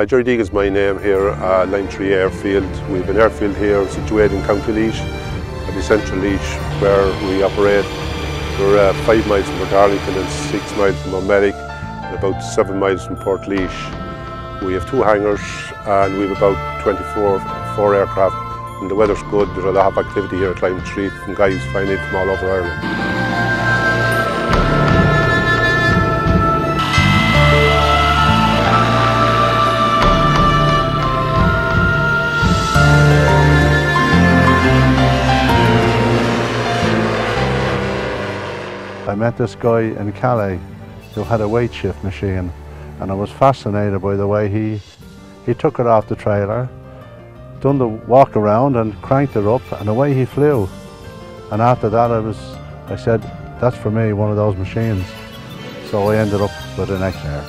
Jerry Deeg is my name here at Lynch Airfield. We have an airfield here situated in County Lynch, at the central Lynch, where we operate. We're 5 miles from Port Arlington and 6 miles from O'Melic, and about 7 miles from Port Leash. We have 2 hangars and we have about 24 aircraft. And the weather's good, there's a lot of activity here at Lynch from guys flying in from all over Ireland. I met this guy in Calais who had a weight shift machine, and I was fascinated by the way he took it off the trailer, done the walk around and cranked it up, and away he flew. And after that I said, that's for me, one of those machines. So I ended up with an X-Air.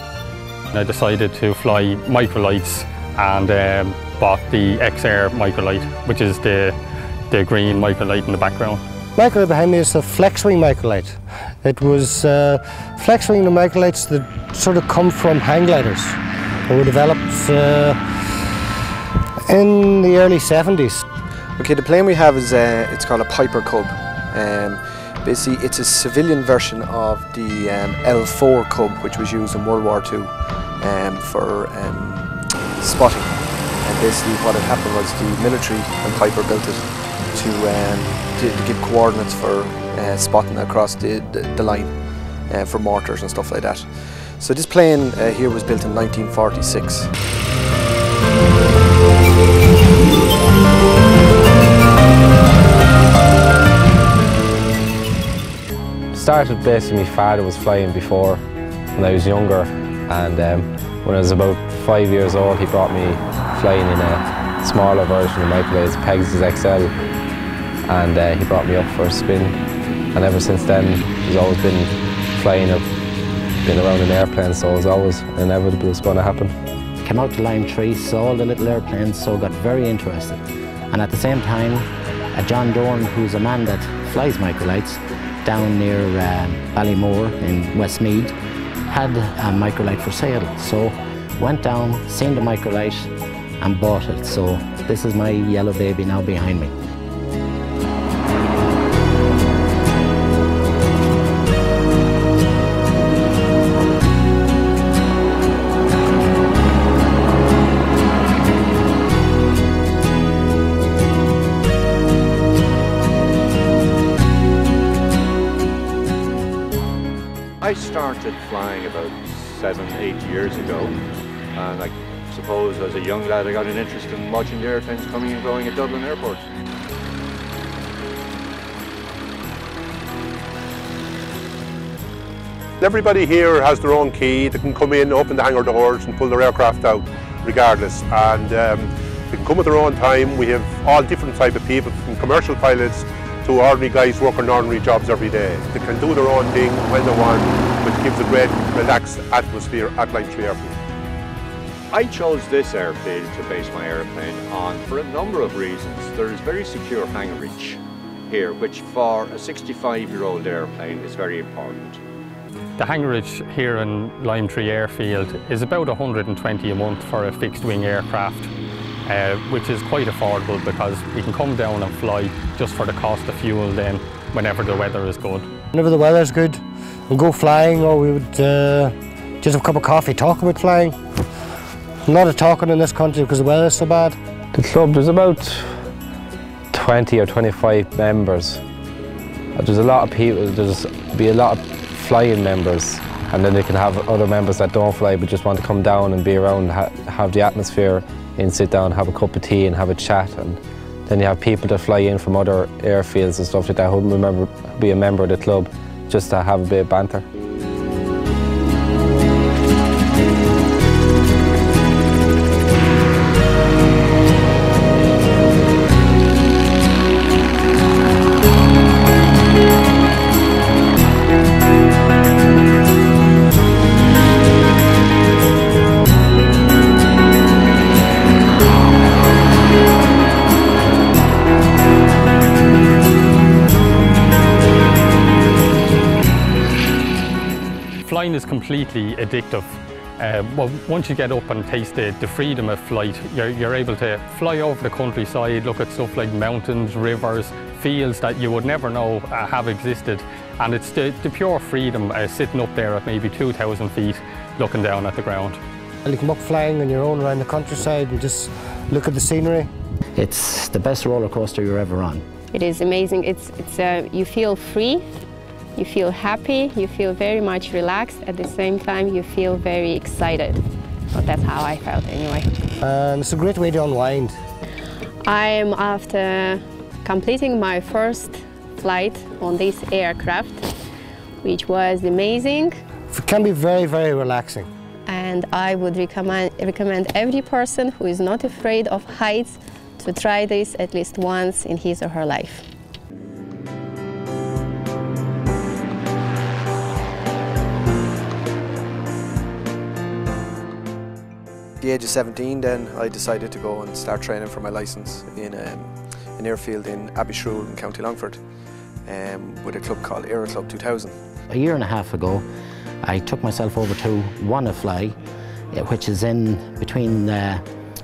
I decided to fly microlights and bought the X-Air microlight, which is the green microlight in the background. Microlight behind me is a flex-wing microlight. It was flex-wing microlights that sort of come from hang gliders. They were developed in the early 70s. Okay, the plane we have is it's called a Piper Cub. Basically, it's a civilian version of the L4 Cub, which was used in World War II for spotting. And basically, what had happened was the military and Piper built it to give coordinates for spotting across the line for mortars and stuff like that. So this plane here was built in 1946. Started basically, my father was flying before when I was younger, and when I was about 5 years old he brought me flying in a smaller version of microlights, Pegasus XL, and he brought me up for a spin, and ever since then there's always been flying. I've been around in airplanes, so it was always inevitable it's going to happen. Came out to Lime Tree, saw all the little airplanes, so got very interested. And at the same time, John Dorn, who's a man that flies microlights down near Ballymore in Westmeath, had a microlight for sale. So went down, seen the microlight and bought it. So this is my yellow baby now behind me. I started flying about 7-8 years ago, and I suppose as a young lad I got an interest in watching the airplanes coming and going at Dublin Airport. Everybody here has their own key. They can come in, open the hangar doors and pull their aircraft out regardless, and they can come at their own time. We have all different type of people, from commercial pilots to ordinary guys working ordinary jobs every day. They can do their own thing when they want, which gives a great relaxed atmosphere at Lynch Airfield. I chose this airfield to base my airplane on for a number of reasons. There is very secure hangar reach here, which for a 65-year-old airplane is very important. The hangarage here in Lime Tree Airfield is about 120 a month for a fixed wing aircraft, which is quite affordable because we can come down and fly just for the cost of fuel then whenever the weather is good. Whenever the weather's good, we'll go flying, or we would just have a cup of coffee, talk about flying. A lot of talking in this country because the weather's so bad. The club, there's about 20 or 25 members. There's a lot of people, there's be a lot of flying members, and then they can have other members that don't fly but just want to come down and be around, have the atmosphere, and sit down, have a cup of tea and have a chat. And then you have people that fly in from other airfields and stuff like that who be a member of the club, just to have a bit of banter. Flying is completely addictive. Well, once you get up and taste the freedom of flight, you're able to fly over the countryside, look at stuff like mountains, rivers, fields that you would never know have existed. And it's the pure freedom sitting up there at maybe 2,000 feet looking down at the ground. You come up flying on your own around the countryside and just look at the scenery. It's the best roller coaster you're ever on. It is amazing. You feel free, you feel happy, you feel very much relaxed. At the same time, you feel very excited. Well, that's how I felt anyway. And it's a great way to unwind. I am after completing my first flight on this aircraft, which was amazing. It can be very, very relaxing. And I would recommend every person who is not afraid of heights to try this at least once in his or her life. At the age of 17 then I decided to go and start training for my licence in an airfield in Abbeyshrew in County Longford with a club called Aeroclub 2000. A year and a half ago I took myself over to Wannafly, which is in between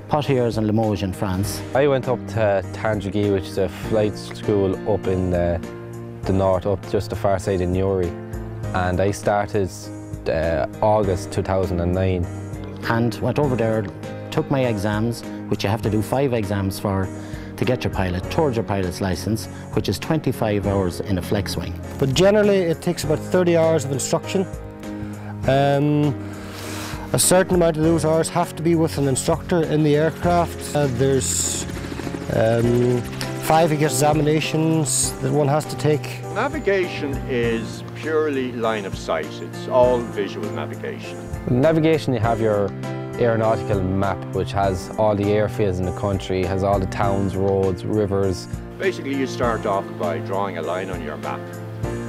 Poitiers and Limoges in France. I went up to Tandragee, which is a flight school up in the north, up just the far side in Newry. And I started August 2009. And went over there, took my exams, which you have to do 5 exams for to get your pilot, towards your pilot's licence, which is 25 hours in a flex wing. But generally it takes about 30 hours of instruction. A certain amount of those hours have to be with an instructor in the aircraft. There's 5 examinations that one has to take. Navigation is purely line of sight. It's all visual navigation. Navigation, you have your aeronautical map, which has all the airfields in the country, has all the towns, roads, rivers. Basically, you start off by drawing a line on your map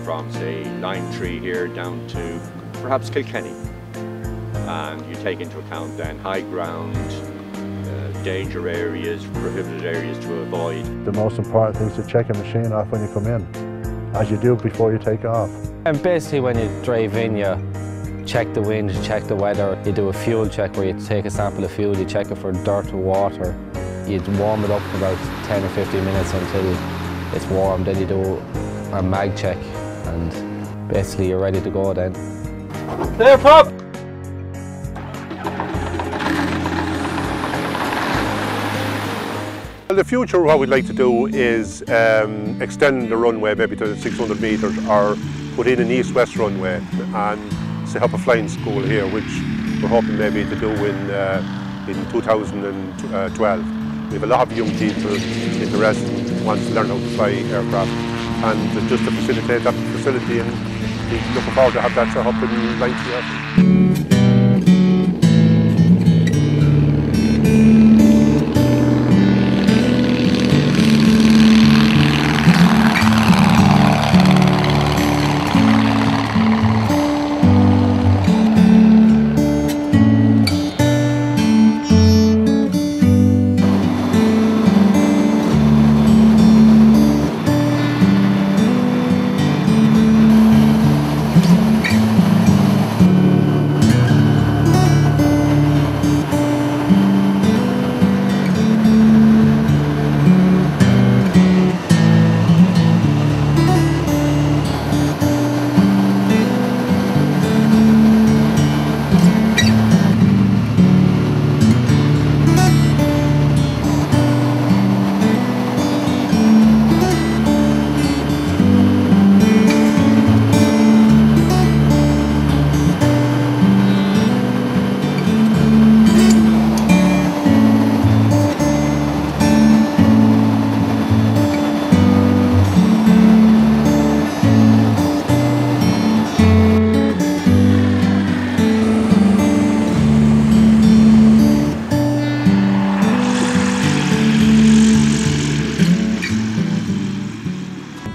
from, say, Lime here down to perhaps Kilkenny. And you take into account then high ground, danger areas, prohibited areas to avoid. The most important thing is to check a machine off when you come in, as you do before you take off. And basically when you drive in, you check the wind, you check the weather, you do a fuel check where you take a sample of fuel, you check it for dirt or water. You warm it up for about 10 or 15 minutes until it's warm, then you do a mag check and basically you're ready to go then. Clear prop! In the future, what we'd like to do is extend the runway maybe to 600 metres or put in an east-west runway and set up a flying school here, which we're hoping maybe to do in 2012. We have a lot of young people interested and want to learn how to fly aircraft, and just to facilitate that facility, and we're looking forward to have that set up in Lynch.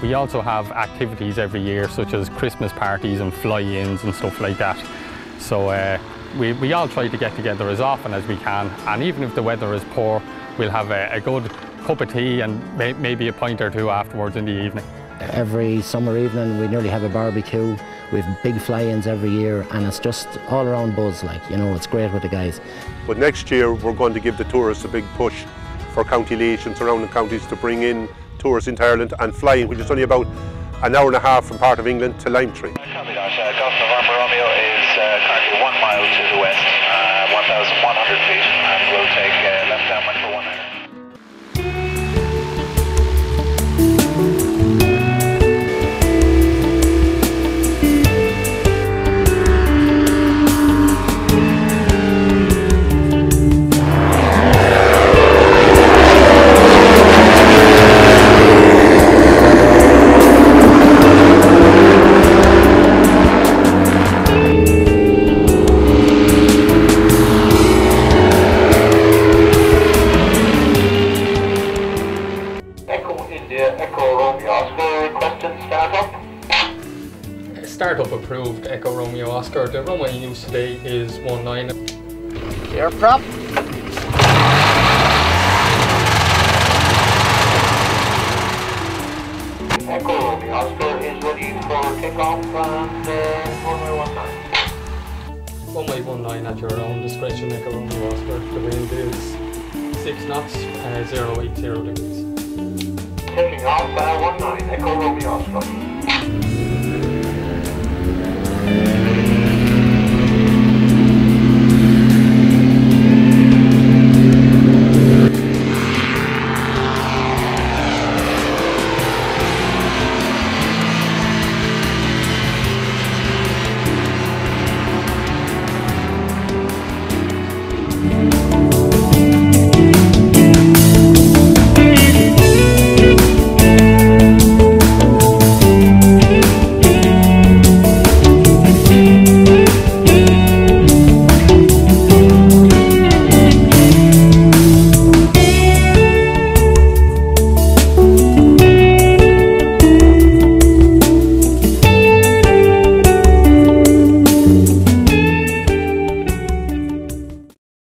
We also have activities every year, such as Christmas parties and fly-ins and stuff like that. So we all try to get together as often as we can, and even if the weather is poor, we'll have a good cup of tea and maybe a pint or two afterwards in the evening. Every summer evening we nearly have a barbecue. We have big fly-ins every year, and it's just all around buzz, like, you know, it's great with the guys. But next year we're going to give the tourists a big push for County Lynch and surrounding counties to bring in tourists into Ireland and flying, which is only about an hour and a half from part of England to Limetree. Copy that. Golf November Romeo is currently 1 mile to the west, 1,100 feet, and will take left downwind for 1 hour. Startup approved, Echo Romeo Oscar. The runway in use today is 19. Air prop. Echo Romeo Oscar is ready for takeoff and runway 19. Runway 19 at your own discretion, Echo Romeo Oscar. The wind is 6 knots, 080 degrees. Taking off 19, Echo Romeo Oscar.